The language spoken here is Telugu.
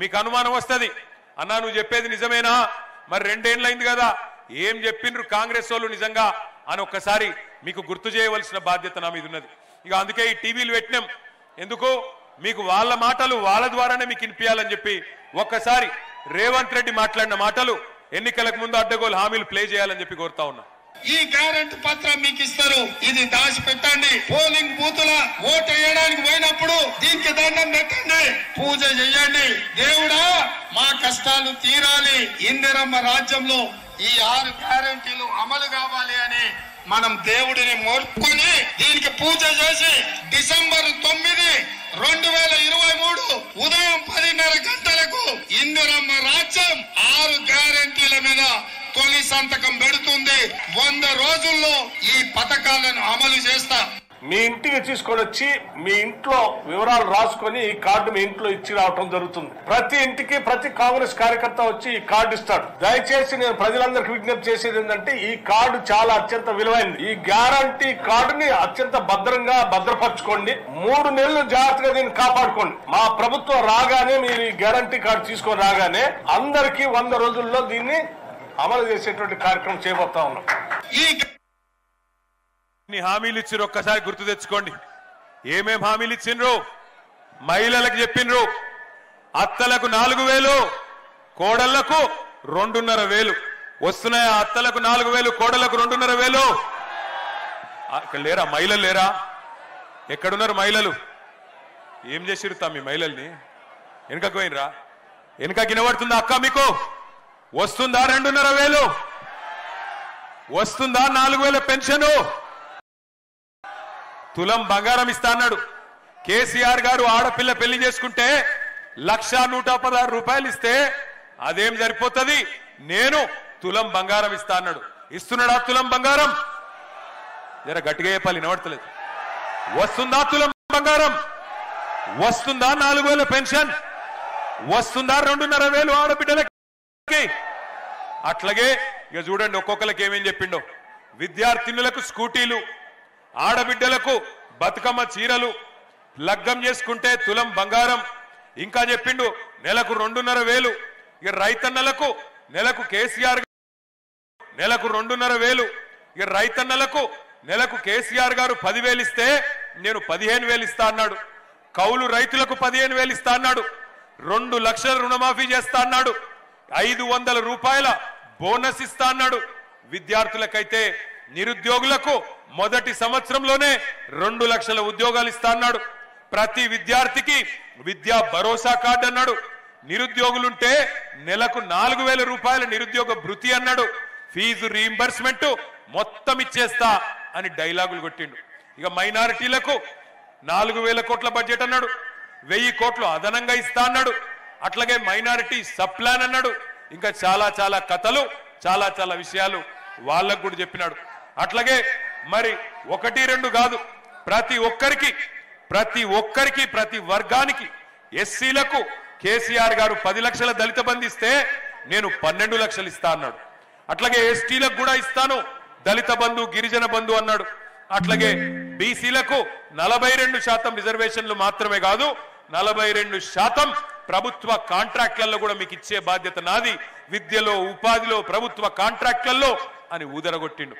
మీకు అనుమానం వస్తుంది, అన్నా నువ్వు చెప్పేది నిజమేనా, మరి 2 ఏళ్ళైంది కదా ఏం చెప్పిండ్రు కాంగ్రెస్ వాళ్ళు నిజంగా అని ఒక్కసారి మీకు గుర్తు చేయవలసిన బాధ్యత నా మీద ఉన్నది. ఇక అందుకే ఈ టీవీలు పెట్టినాం, ఎందుకు మీకు వాళ్ళ మాటలు వాళ్ళ ద్వారానే మీకు వినిపించాలని చెప్పి ఒక్కసారి రేవంత్ రెడ్డి మాట్లాడిన మాటలు ఎన్నికలకు ముందు అడ్డగోలు హామీలు ప్లే చేయాలని చెప్పి కోరుతా ఉన్నా. ఈ గ్యారెంటీ పత్రం మీకు ఇస్తారు, ఇది దాచి పెట్టండి. పోలింగ్ బూతుల ఓటు వేయడానికి పోయినప్పుడు దీనికి దండం పెట్టండి, పూజ చెయ్యండి. దేవుడా మా కష్టాలు తీరాలి, ఇందిరమ్మ రాజ్యంలో ఈ 6 గ్యారెంటీలు అమలు కావాలి అని మనం దేవుడిని మొక్కుని దీనికి పూజ చేసి డిసెంబర్ 9, 2023 ఉదయం 10:30 గంటలకు ఇందిరమ్మ రాజ్యం 6 గ్యారెంటీల మీద తొలి సంతకం పెడుతుంది. 100 రోజుల్లో ఈ పథకాలను అమలు చేస్తా. మీ ఇంటికి తీసుకొని వచ్చి మీ ఇంట్లో వివరాలు రాసుకొని ఈ కార్డు మీ ఇంట్లో ఇచ్చి రావటం జరుగుతుంది. ప్రతి ఇంటికి ప్రతి కాంగ్రెస్ కార్యకర్త వచ్చి ఈ కార్డు ఇస్తాడు. దయచేసి నేను ప్రజలందరికీ విజ్ఞప్తి చేసేది ఏంటంటే ఈ కార్డు చాలా అత్యంత విలువైనది. ఈ గ్యారంటీ కార్డుని అత్యంత భద్రంగా భద్రపరచుకోండి. 3 నెలలు జాగ్రత్తగా దీన్ని కాపాడుకోండి. మా ప్రభుత్వం రాగానే మీరు ఈ గ్యారంటీ కార్డు తీసుకొని రాగానే అందరికీ 100 రోజుల్లో దీన్ని అమలు చేసేటువంటి కార్యక్రమం చేయబోతా ఉన్నాం. హామీలు ఇచ్చిండ్రు ఒక్కసారి గుర్తు తెచ్చుకోండి. ఏమేం హామీలు ఇచ్చిండ్రు? మహిళలకు చెప్పిండ్రు అత్తలకు 4,000, కోడళ్లకు 2,500 వస్తున్నాయి. అత్తలకు 4,000, కోడళ్లకు 2,500. ఇక్కడ లేరా మహిళలు? లేరా? ఎక్కడున్నారు మహిళలు? ఏం చేసిరు మీ మహిళల్ని? వెనుకకు పోయినరా? వెనుక వినబడుతుందా అక్క? మీకు వస్తుందా 2,500? వస్తుందా 4,000 పెన్షను? తులం బంగారం ఇస్తా అన్నాడు కేసీఆర్ గారు. ఆడపిల్ల పెళ్లి చేసుకుంటే 1,116 రూపాయలు ఇస్తే అదేం సరిపోతుంది, నేను తులం బంగారం ఇస్తా అన్నాడు. ఇస్తున్నాడా తులం బంగారం? జర గట్టిగా చెప్పాలి, వినబడతలేదు. వస్తుందా తులం బంగారం? వస్తుందా 4,000 పెన్షన్? వస్తుందా 2,500 ఆడబిడ్డలకి? అట్లాగే ఇక చూడండి ఒక్కొక్కరికి ఏమేం చెప్పిండో. విద్యార్థినులకు స్కూటీలు, ఆడబిడ్డలకు బతుకమ్మ చీరలు, లగ్గం చేసుకుంటే తులం బంగారం. ఇంకా చెప్పిండు నెలకు 2,500. ఇక రైతన్నలకు నెలకు కేసీఆర్ నెలకు 2,500. ఇక రైతన్నలకు నెలకు కేసీఆర్ గారు 10,000 ఇస్తే నేను 15,000 ఇస్తా అన్నాడు. కౌలు రైతులకు 15,000 ఇస్తా అన్నాడు. 2 లక్షల రుణమాఫీ చేస్తా అన్నాడు. 500 రూపాయల బోనస్ ఇస్తా అన్నాడు. విద్యార్థులకైతే నిరుద్యోగులకు మొదటి సంవత్సరంలోనే 2 లక్షల ఉద్యోగాలు ఇస్తా అన్నాడు. ప్రతి విద్యార్థికి విద్యా భరోసా కార్డు అన్నాడు. నిరుద్యోగులుంటే నెలకు 4,000 రూపాయల నిరుద్యోగ భృతి అన్నాడు. ఫీజు రీయింబర్స్మెంట్ మొత్తం ఇచ్చేస్తా అని డైలాగులు కొట్టిండు. ఇక మైనారిటీలకు 4,000 కోట్ల బడ్జెట్ అన్నాడు. 1,000 కోట్లు అదనంగా ఇస్తా అన్నాడు. అట్లాగే మైనారిటీ సబ్ ప్లాన్ అన్నాడు. ఇంకా చాలా చాలా కథలు, చాలా చాలా విషయాలు వాళ్ళకు కూడా చెప్పినాడు. అట్లాగే మరి 1-2 కాదు, ప్రతి ఒక్కరికి ప్రతి వర్గానికి ఎస్సీలకు కేసీఆర్ గారు 10 లక్షల దళిత బంధు ఇస్తే నేను 12 లక్షలు ఇస్తా అన్నాడు. అట్లాగే ఎస్టీలకు కూడా ఇస్తాను దళిత బంధు, గిరిజన బంధు అన్నాడు. అట్లాగే బీసీలకు 42% రిజర్వేషన్లు మాత్రమే కాదు, 42% ప్రభుత్వ కాంట్రాక్ట్లలో కూడా మీకు ఇచ్చే బాధ్యత నాది, విద్యలో ఉపాధిలో ప్రభుత్వ కాంట్రాక్ట్లలో అని ఊదరగొట్టిండు.